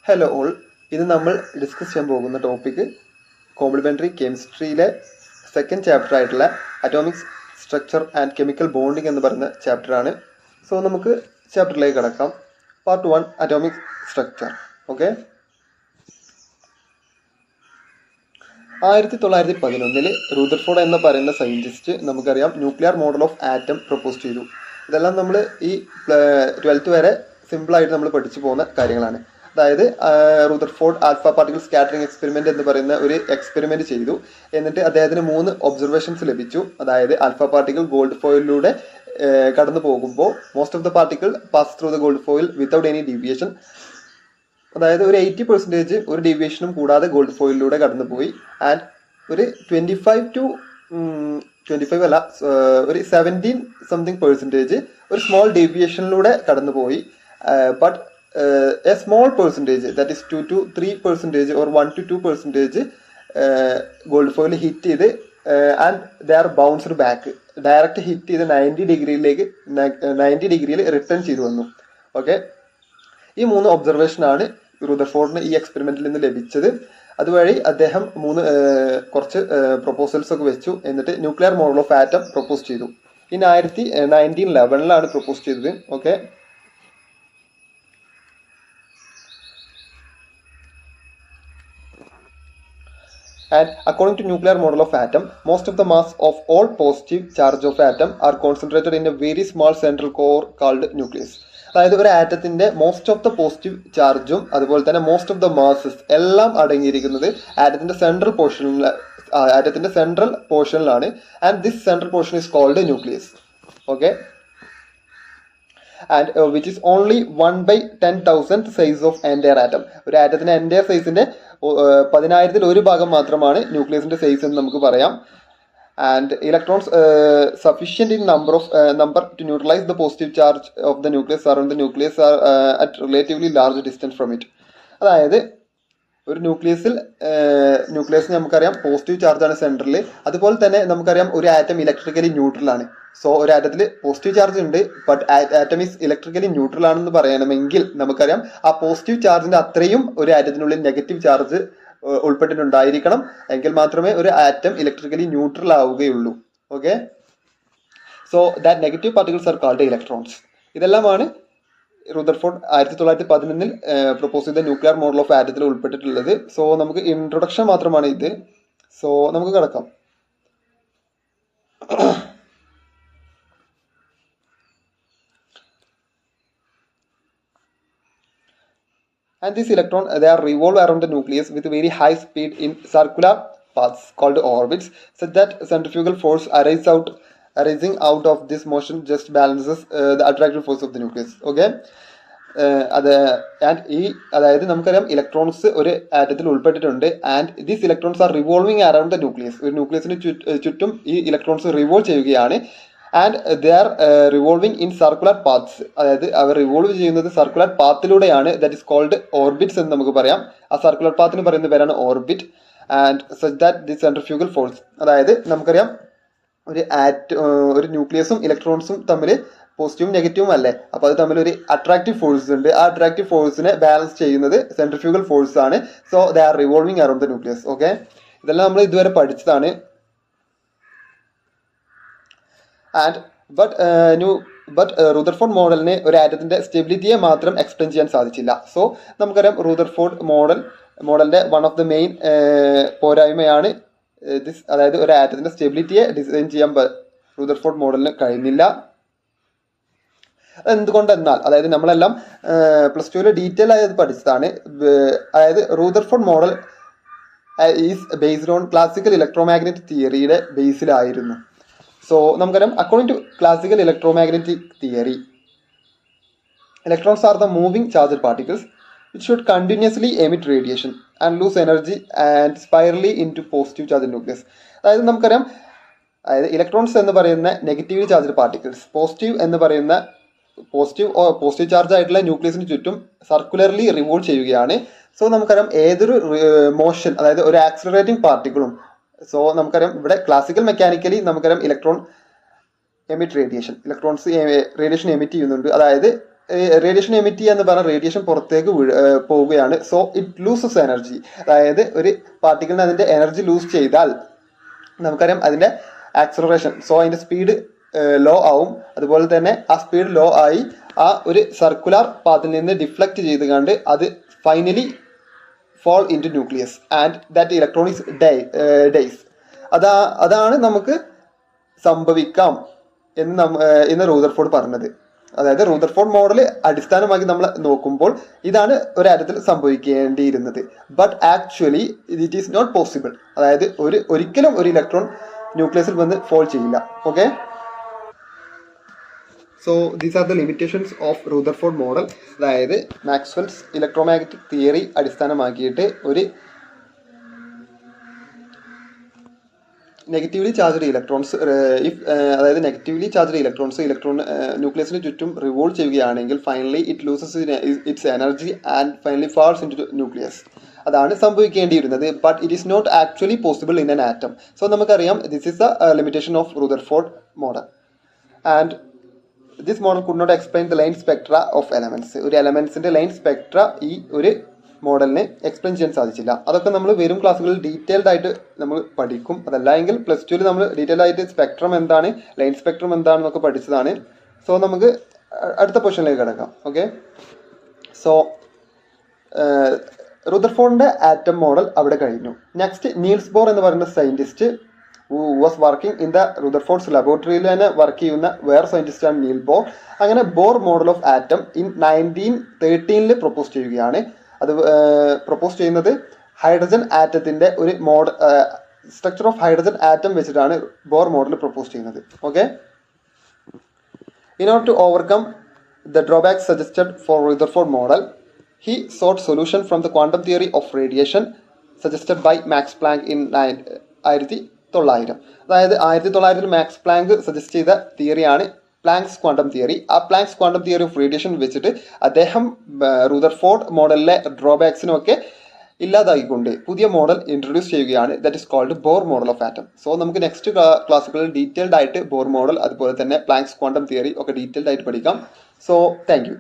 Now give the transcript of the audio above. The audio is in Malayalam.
ഹലോ ഓൾ, ഇത് നമ്മൾ ഡിസ്കസ് ചെയ്യാൻ പോകുന്ന ടോപ്പിക്ക് കോംപ്ലിമെൻ്ററി കെമിസ്ട്രിയിലെ സെക്കൻഡ് ചാപ്റ്റർ ആയിട്ടുള്ള atomic structure and chemical bonding എന്ന് പറയുന്ന ചാപ്റ്ററാണ്. സോ നമുക്ക് ചാപ്റ്ററിലേക്ക് കടക്കാം. Part 1 atomic structure. Okay, 1911 Rutherford എന്ന് പറയുന്ന സയൻറ്റിസ്റ്റ് നമുക്കറിയാം nuclear model of atom propose ചെയ്തു. ഇതെല്ലാം നമ്മൾ ഈ 12th വരെ സിമ്പിളായിട്ട് നമ്മൾ പഠിച്ചു പോകുന്ന കാര്യങ്ങളാണ്. അതായത് Rutherford alpha particle scattering experiment എന്ന് പറയുന്ന ഒരു എക്സ്പെരിമെൻ്റ് ചെയ്തു. എന്നിട്ട് അദ്ദേഹത്തിന് 3 ഒബ്സർവേഷൻസ് ലഭിച്ചു. അതായത് ആൽഫ പാർട്ടിക്കിൾ ഗോൾഡ് ഫോയിലൂടെ കടന്നു പോകുമ്പോൾ most of the particle pass through the gold foil without any deviation. അതായത് ഒരു 80% ഒരു ഡീവിയേഷനും കൂടാതെ ഗോൾഡ് ഫോയിലൂടെ കടന്നുപോയി. ആൻഡ് ഒരു 25 അല്ല, ഒരു 17% ഒരു സ്മോൾ ഡീവിയേഷനിലൂടെ കടന്നുപോയി. But a small percentage, that is 2 to 3% or 1 to 2% gold foil hit ചെയ്ത് and they are bounced back, direct hit ചെയ്ത് 90 ഡിഗ്രിയിൽ റിട്ടേൺ ചെയ്തു വന്നു. ഓക്കെ, ഈ 3 ഒബ്സർവേഷനാണ് റൂദർഫോർഡിന് ഈ എക്സ്പെരിമെന്റിൽ നിന്ന് ലഭിച്ചത്. അതുവഴി അദ്ദേഹം കുറച്ച് പ്രൊപ്പോസൽസ് ഒക്കെ വെച്ചു. എന്നിട്ട് nuclear model of atom propose ചെയ്തു. ഇൻ 1911 പ്രൊപ്പോസ് ചെയ്തത്. Okay, and according to nuclear model of atom, most of the mass of all positive charge of atom are concentrated in a very small central core called nucleus. അതായത് ഒരു ആറ്റത്തിന്റെ മോസ്റ്റ് ഓഫ് ദ പോസിറ്റീവ് ചാർജും അതുപോലെ തന്നെ മോസ്റ്റ് ഓഫ് ദ മാസസ് എല്ലാം അടങ്ങിയിരിക്കുന്നത് ആറ്റത്തിന്റെ സെൻട്രൽ പോർഷനിലാണ്. And this central portion is called nucleus. Okay, and which is only 1/10,000 size of entire atom. ഒരു ആറ്റത്തിന്റെ എൻറ്റയർ സൈസിന്റെ 10,000-ൽ 1 ഭാഗം മാത്രമാണ് ന്യൂക്ലിയസിന്റെ സൈസ് എന്ന് നമുക്ക് പറയാം. And electrons sufficient in number to neutralize the positive charge of the nucleus around the nucleus are at relatively large distance from it. അതായത് ഒരു ന്യൂക്ലിയസിന് നമുക്കറിയാം പോസിറ്റീവ് ചാർജാണ് സെൻട്രൽ. അതുപോലെ തന്നെ നമുക്കറിയാം ഒരു ആറ്റം ഇലക്ട്രിക്കലി ന്യൂട്രൽ ആണ്. സോ ഒരു ആറ്റത്തിൽ പോസിറ്റീവ് ചാർജ് ഉണ്ട്, but atom is electrically neutral ആണെന്ന് പറയണമെങ്കിൽ നമുക്കറിയാം ആ പോസിറ്റീവ് ചാർജിന്റെ അത്രയും ഒരു ആറ്റത്തിനുള്ളിൽ നെഗറ്റീവ് ചാർജ് ഉൾപ്പെട്ടിട്ടുണ്ടായിരിക്കണം. എങ്കിൽ മാത്രമേ ഒരു ആറ്റം ഇലക്ട്രിക്കലി ന്യൂട്രൽ ആവുകയുള്ളൂ. Okay, so that negative particles are called electrons. ഇതെല്ലാമാണ് റൂദർഫോർഡ് 1911 പ്രപ്പോസ് ചെയ്ത ന്യൂക്ലിയർ മോഡൽ ഓഫ് ആറ്റത്തിൽ ഉൾപ്പെട്ടിട്ടുള്ളത്. സോ നമുക്ക് ഇൻട്രൊഡക്ഷൻ മാത്രമാണ് ഇത്. സോ നമുക്ക് കിടക്കാം. And these electrons, they are revolve around the nucleus with very high speed in circular paths called orbits, such that centrifugal force arising out of this motion just balances the attractive force of the nucleus. Okay, അതായത് നമുക്കറിയാം ഇലക്ട്രോൺസ് ഒരു ആറ്റത്തിൽ ഉൾപ്പെട്ടിട്ടുണ്ട്. And these electrons are revolving around the nucleus. ഒരു ന്യൂക്ലിയസിന് ചുറ്റും ഈ ഇലക്ട്രോൺസ് റിവോൾവ് ചെയ്യുകയാണ്. And they are revolving in circular paths. അതായത് അവർ റിവോൾവ് ചെയ്യുന്നത് സർക്കുലർ പാത്തിലൂടെയാണ്. ദാറ്റ് ഇസ് കോൾഡ് ഓർബിറ്റ്സ് എന്ന് നമുക്ക് പറയാം. ആ സർക്കുലർ പാത്തിന് പറയുന്ന പേരാണ് orbit. And such that the centrifugal force, അതായത് നമുക്കറിയാം ഒരു ന്യൂക്ലിയസും ഇലക്ട്രോൺസും തമ്മിൽ പോസിറ്റീവും നെഗറ്റീവും അല്ലേ, അപ്പോൾ അത് തമ്മിൽ ഒരു അട്രാക്റ്റീവ് ഫോഴ്സ് ഉണ്ട്. ആ അട്രാക്റ്റീവ് ഫോഴ്സിനെ ബാലൻസ് ചെയ്യുന്നത് സെൻട്രിഫ്യൂഗൽ ഫോഴ്സ് ആണ്. So they are revolving around the nucleus. Okay, ഇതെല്ലാം നമ്മൾ ഇതുവരെ പഠിച്ചതാണ്. ബട്ട് റൂദർഫോർഡ് മോഡലിന് ഒരു ആറ്റത്തിന്റെ സ്റ്റെബിലിറ്റിയെ മാത്രം എക്സ്പ്ലെയിൻ ചെയ്യാൻ സാധിച്ചില്ല. സോ നമുക്കറിയാം റൂദർഫോർഡ് മോഡലിന്റെ വൺ ഓഫ് ദ മെയിൻ പോരായ്മയാണ് ദിസ്. അതായത് ഒരു ആറ്റത്തിന്റെ സ്റ്റെബിലിറ്റിയെ ഡിസൈൻ ചെയ്യാൻ റൂദർഫോർഡ് മോഡലിന് കഴിഞ്ഞില്ല. എന്തുകൊണ്ടെന്നാൽ, അതായത് നമ്മളെല്ലാം +2 ഡീറ്റെയിൽ ആയത് പഠിച്ചതാണ്. അതായത് Rutherford model is based on classical electromagnetic തിയറിയുടെ ബേസിലായിരുന്നു. സോ നമുക്കറിയാം according to classical electromagnetic theory, electrons are the moving charged particles which should continuously emit radiation and lose energy and spirally into positive charged nucleus. അതായത് നമുക്കറിയാം, അതായത് ഇലക്ട്രോൺസ് എന്ന് പറയുന്ന negatively charged particles, positive charge ആയിട്ടുള്ള ന്യൂക്ലിയസിന് ചുറ്റും സർക്കുലർലി റിവോൾവ് ചെയ്യുകയാണ്. സോ നമുക്കറിയാം ഏതൊരു മോഷൻ, അതായത് ഒരു ആക്സിലറേറ്റിംഗ് പാർട്ടിക്കിളും, സോ നമുക്കറിയാം ഇവിടെ ക്ലാസിക്കൽ മെക്കാനിക്കലി നമുക്കറിയാം ഇലക്ട്രോൺസ് റേഡിയേഷൻ എമിറ്റ് ചെയ്യുന്നുണ്ട്. അതായത് റേഡിയേഷൻ എമിറ്റ് ചെയ്യുക എന്ന് പറഞ്ഞാൽ റേഡിയേഷൻ പുറത്തേക്ക് പോവുകയാണ്. So it loses energy. അതായത് ഒരു പാർട്ടിക്കിളിന് അതിൻ്റെ എനർജി ലൂസ് ചെയ്താൽ നമുക്കറിയാം അതിൻ്റെ ആക്സലറേഷൻ, സോ അതിൻ്റെ സ്പീഡ് ലോ ആവും. അതുപോലെ തന്നെ ആ സ്പീഡ് ലോ ആയി ആ ഒരു സർക്കുലർ പാത്തിൽ നിന്ന് ഡിഫ്ലക്റ്റ് ചെയ്ത് കണ്ട് അത് finally fall into nucleus and that electron is dies. അതാണ് നമുക്ക് സംഭവിക്കാം എന്ന് റൂദർഫോർഡ് പറഞ്ഞത്. അതായത് റൂദർഫോർഡ് മോഡൽ അടിസ്ഥാനമാക്കി നമ്മൾ നോക്കുമ്പോൾ ഇതാണ് ഒരു ആറ്റത്തിൽ സംഭവിക്കേണ്ടിയിരുന്നത്. But actually it is not possible. അതായത് ഒരിക്കലും ഒരു ഇലക്ട്രോൺ ന്യൂക്ലിയസിൽ വന്ന് ഫോൾ ചെയ്യില്ല. Okay, so these are the limitations of Rutherford model. അതായത് മാക്സ്വെൽസ് ഇലക്ട്രോമാഗ്നറ്റിക് തിയറി അടിസ്ഥാനമാക്കിയിട്ട് ഒരു നെഗറ്റീവ്ലി ചാർജ്ഡ് ഇലക്ട്രോൺസ് അതായത് നെഗറ്റീവ്ലി ചാർജ്ഡ് ഇലക്ട്രോൺ ന്യൂക്ലിയസിന് ചുറ്റും റിവോൾവ് ചെയ്യുകയാണെങ്കിൽ finally it loses its energy and finally falls into nucleus. അതാണ് സംഭവിക്കേണ്ടിയിരുന്നത്. But it is not actually possible in an atom. So നമുക്കറിയാം this is the limitation of Rutherford model. And this model could not explain the line spectra of elements. ഒരു എലമെന്റ്സിന്റെ ലൈൻ സ്പെക്ട്ര ഈ ഒരു മോഡലിനെ എക്സ്പ്ലെയിൻ ചെയ്യാൻ സാധിച്ചില്ല. അതൊക്കെ നമ്മൾ വരും ക്ലാസ്സുകളിൽ ഡീറ്റെയിൽഡ് ആയിട്ട് നമ്മൾ പഠിക്കും. അതല്ല എങ്കിൽ പ്ലസ് ടുവിൽ നമ്മൾ ഡീറ്റെയിൽഡ് ആയിട്ട് സ്പെക്ട്രം എന്താണ്, ലൈൻ സ്പെക്ട്രം എന്താണെന്നൊക്കെ പഠിച്ചതാണ്. സോ നമുക്ക് അടുത്ത പൊസിഷനിലേക്ക് കിടക്കാം. ഓക്കെ, സോ റൂദർഫോർഡിന്റെ ആറ്റം മോഡൽ അവിടെ കഴിഞ്ഞു. നെക്സ്റ്റ് നീൽസ് ബോർ എന്ന് പറയുന്ന scientist who was working in the റൂദർഫോർഡ്സ് ലബോറട്ടറിയിൽ തന്നെ വർക്ക് ചെയ്യുന്ന വേറെ സയന്റിസ്റ്റാണ് നീൽ ബോർ. അങ്ങനെ bore model of atom in 1913 propose ചെയ്യുകയാണ്. അത് പ്രൊപ്പോസ് ചെയ്യുന്നത് ഹൈഡ്രജൻ ആറ്റത്തിന്റെ ഒരു സ്ട്രക്ചർ ഓഫ് ഹൈഡ്രജൻ ആറ്റം വെച്ചിട്ടാണ് ബോർ മോഡൽ പ്രൊപ്പോസ് ചെയ്യുന്നത്. Okay, in order to overcome the drawbacks suggested for Rutherford model, he sought solution from the quantum theory of radiation suggested by Max Planck in 1900. അതായത് 1900 മാക്സ് പ്ലാങ്ക് സജസ്റ്റ് ചെയ്ത തിയറിയാണ് പ്ലാങ്ക്സ് ക്വാണ്ടം തിയറി. ആ Planck's quantum theory of radiation വെച്ചിട്ട് അദ്ദേഹം റൂദർഫോർഡ് മോഡലിലെ ഡ്രോബാക്സിനൊക്കെ ഇല്ലാതാക്കിക്കൊണ്ട് പുതിയ മോഡൽ ഇൻട്രൊഡ്യൂസ് ചെയ്യുകയാണ്. That is called Bohr model of atom. So നമുക്ക് നെക്സ്റ്റ് ക്ലാസ്സുകളിൽ ഡീറ്റെയിൽഡ് ആയിട്ട് ബോർ മോഡൽ അതുപോലെ തന്നെ പ്ലാങ്ക്സ് ക്വാണ്ടം തിയറി ഒക്കെ ഡീറ്റെയിൽഡ് ആയിട്ട് പഠിക്കാം. So thank U.